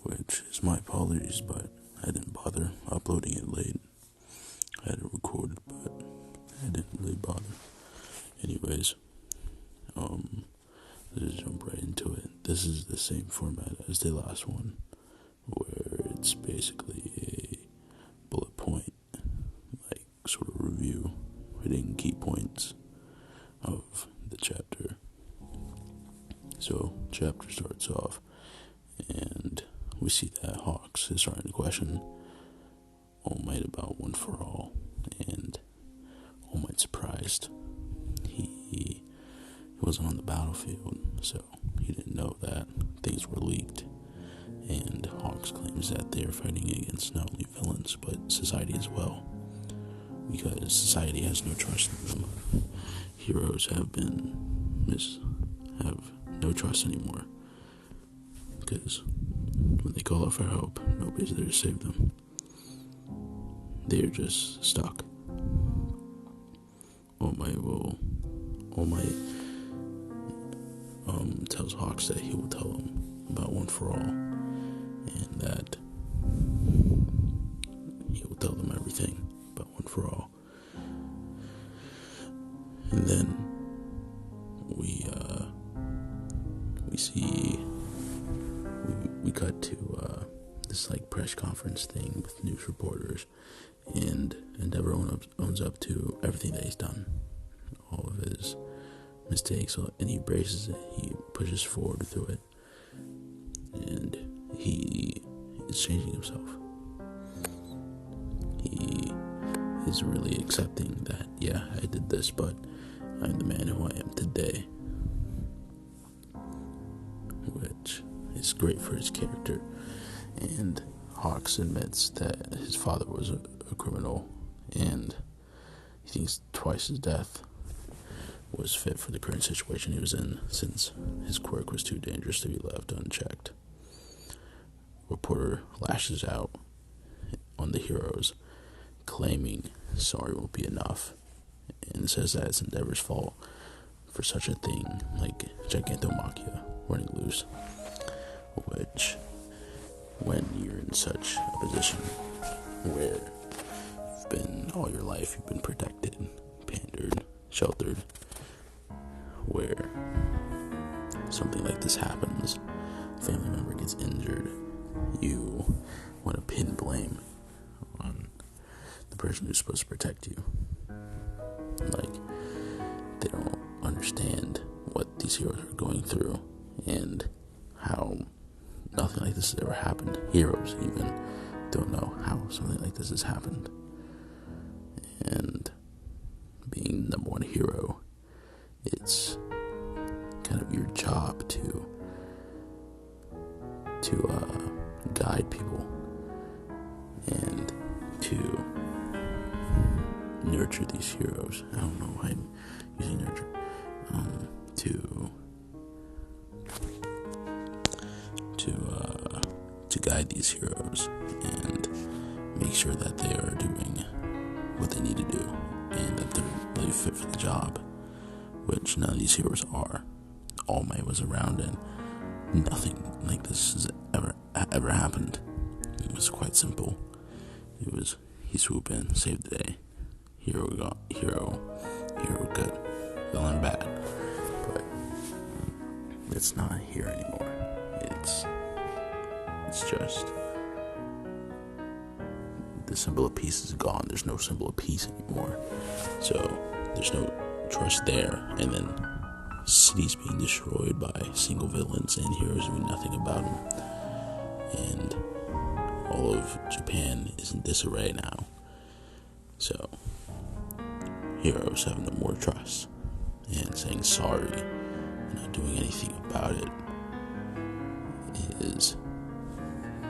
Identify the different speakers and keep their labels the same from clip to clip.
Speaker 1: which is my apologies, but I didn't bother uploading it late. I had it recorded, but I didn't really bother. Anyways, let's jump right into it. This is the same format as the last one, where it's basically a bullet point, like sort of review, hitting key points of the chapter. So, chapter starts off, and we see that Hawks is starting to question All Might about One for All, and All Might's surprised. He wasn't on the battlefield, so he didn't know that things were leaked. And Hawks claims that they are fighting against not only villains, but society as well, because society has no trust in them. Heroes have no trust anymore, because when they call out for help, nobody's there to save them. They're just stuck. All Might tells Hawks that he will tell him about One for All, and that he will tell them everything about One for All. And then we cut to this like press conference thing with news reporters, and Endeavor owns up to everything that he's done, all of his mistakes, and he embraces it. He pushes forward through it, and he is changing himself. He is really accepting that, yeah, I did this, but I'm the man who I am today, which is great for his character. And Hawks admits that his father was a criminal, and he thinks twice his death was fit for the current situation he was in, since his quirk was too dangerous to be left unchecked. Reporter lashes out on the heroes, claiming sorry won't be enough, and says that it's Endeavor's fault for such a thing like gigantomachia running loose, which, when you're in such a position where you've been all your life, you've been protected, pandered, sheltered, where something like this happens, a family member gets injured, you want to pin blame on the person who's supposed to protect you. Like, they don't understand what these heroes are going through, and how nothing like this has ever happened. Heroes even don't know how something like this has happened. And being the number one hero, it's kind of your job to guide people and to nurture these heroes. I don't know why I'm using nurture. To guide these heroes and make sure that they are doing what they need to do, and that they're really fit for the job, which none of these heroes are. All Might was around, and nothing like this has ever happened. It was quite simple. It was, he swoop in, save the day, hero good, villain bad. But it's not here anymore. It's just the symbol of peace is gone. There's no symbol of peace anymore. So there's no trust there. And then cities being destroyed by single villains and heroes doing nothing about them. And all of Japan is in disarray now. So heroes have no more trust, and saying sorry and not doing anything about it is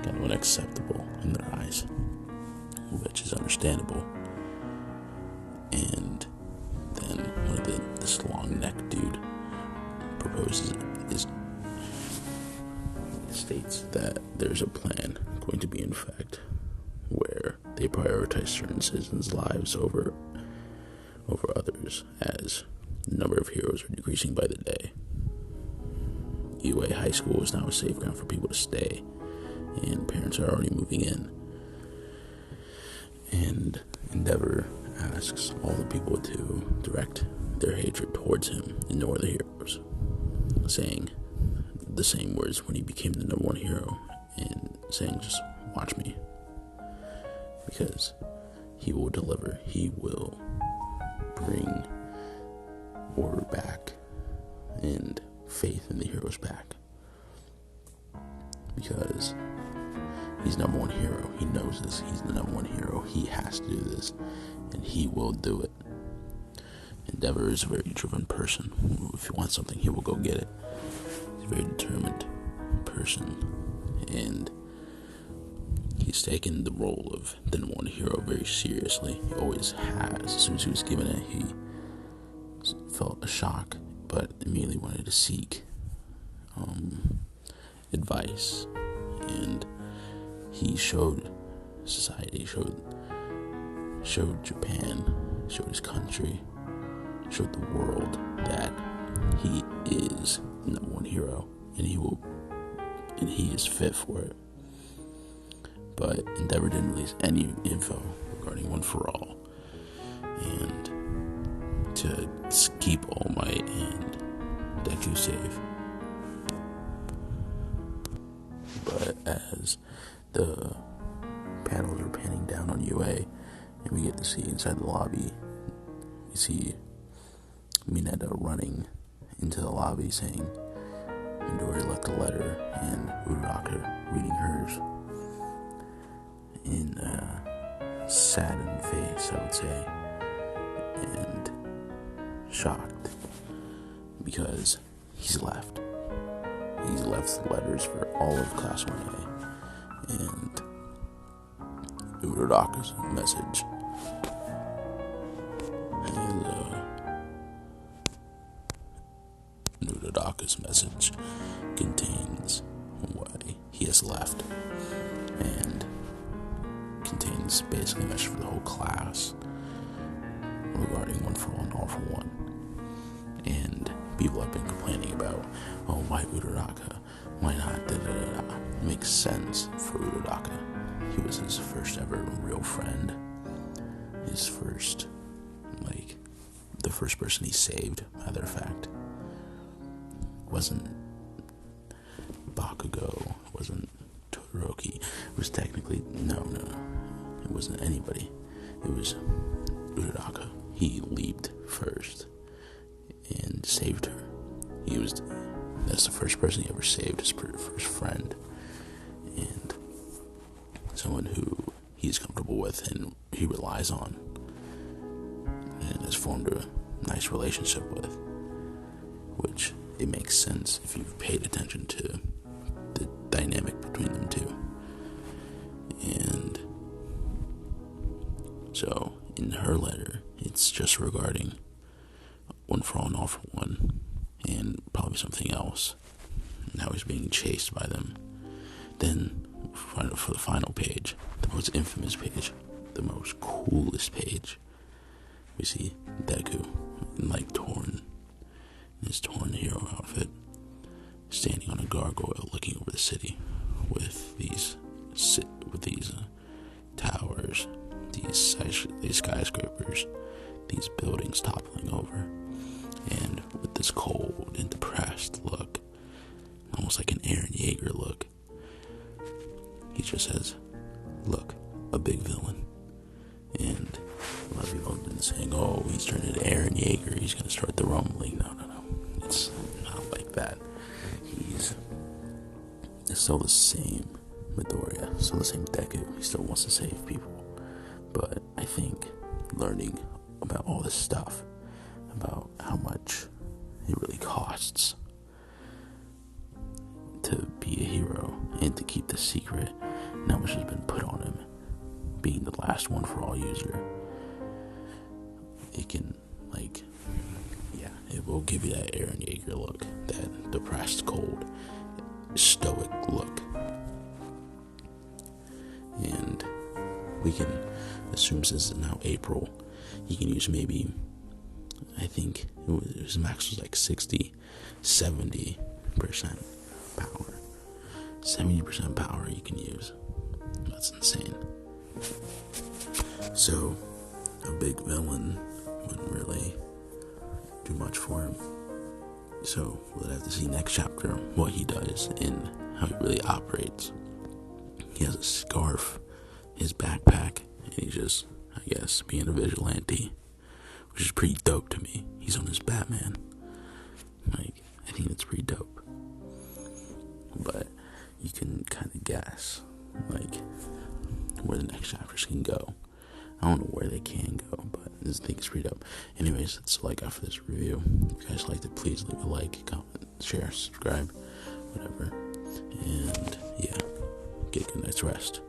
Speaker 1: kind of unacceptable in their eyes, which is understandable. And then one of this long-necked dude states that there's a plan going to be in effect where they prioritize certain citizens' lives over others, as the number of heroes are decreasing by the day. UA High School is now a safe ground for people to stay, and parents are already moving in. And Endeavor asks all the people to direct their hatred towards him, ignore the heroes, saying the same words when he became the number one hero, and saying, just watch me, because he will deliver. He will bring order back and faith in the heroes back, because he's number one hero. He knows this. He's the number one hero. He has to do this, and he will do it. Endeavor is a very driven person. If he wants something, he will go get it. He's a very determined person, and he's taken the role of the number one hero very seriously. He always has. As soon as he was given it, he felt a shock, but immediately wanted to seek advice, and he showed society, showed Japan, showed his country, showed the world that he is the number one hero, and he is fit for it. But Endeavor didn't release any info regarding One For All, and to keep All Might and Deku safe. But as the panels are panning down on UA, and we get to see inside the lobby, we see Mineta running into the lobby saying Midori left a letter, and Uraraka reading hers in a saddened face, I would say, and shocked, because he's left letters for all of Class 1A, and Uraraka's message contains why he has left, and contains basically a message for the whole class regarding One For All and All For One. And people have been complaining about, why Uraraka? Why not? It makes sense for Uraraka. He was his first ever real friend. His first, the first person he saved, matter of fact. Wasn't Bakugo, wasn't Todoroki. It was technically, no. It wasn't anybody. It was Uraraka. He leaped first and saved her. That's the first person he ever saved, his first friend, and someone who he's comfortable with and he relies on, and has formed a nice relationship with, which it makes sense if you've paid attention to the dynamic between them two. And so in her letter, it's just regarding One For All and All For One, and probably something else. Now he's being chased by them. Then for the final page, the most infamous page, the most coolest page, we see Deku in his torn hero outfit, standing on a gargoyle looking over the city with these towers, these skyscrapers, these buildings toppling over, and with this cold and depressed look, almost like an Eren Yeager look. He just says, "Look, a big villain." And a lot of people have been saying, he's turned into Eren Yeager, he's going to start the rumbling. No. It's not like that. He's still the same Midoriya, still the same Deku. He still wants to save people. But I think learning about all this stuff, about how much it really costs to be a hero and to keep the secret, and how much has been put on him, being the last One For All user, it can, it will give you that Eren Yeager look, that depressed, cold, stoic look. And we can assume, since it's now April, you can use maybe, I think his max was 60-70% power. 70% power you can use. That's insane. So, a big villain wouldn't really do much for him. So, we'll have to see next chapter what he does and how he really operates. He has a scarf, his backpack, and he's just, I guess, being a vigilante, which is pretty dope to me. He's on his Batman. Like, I think that's pretty dope. But you can kind of guess, like, where the next chapters can go. I don't know where they can go, but this thing is pretty dope. Anyways, that's all I got for this review. If you guys liked it, please leave a like, comment, share, subscribe, whatever. And yeah, get a good night's rest.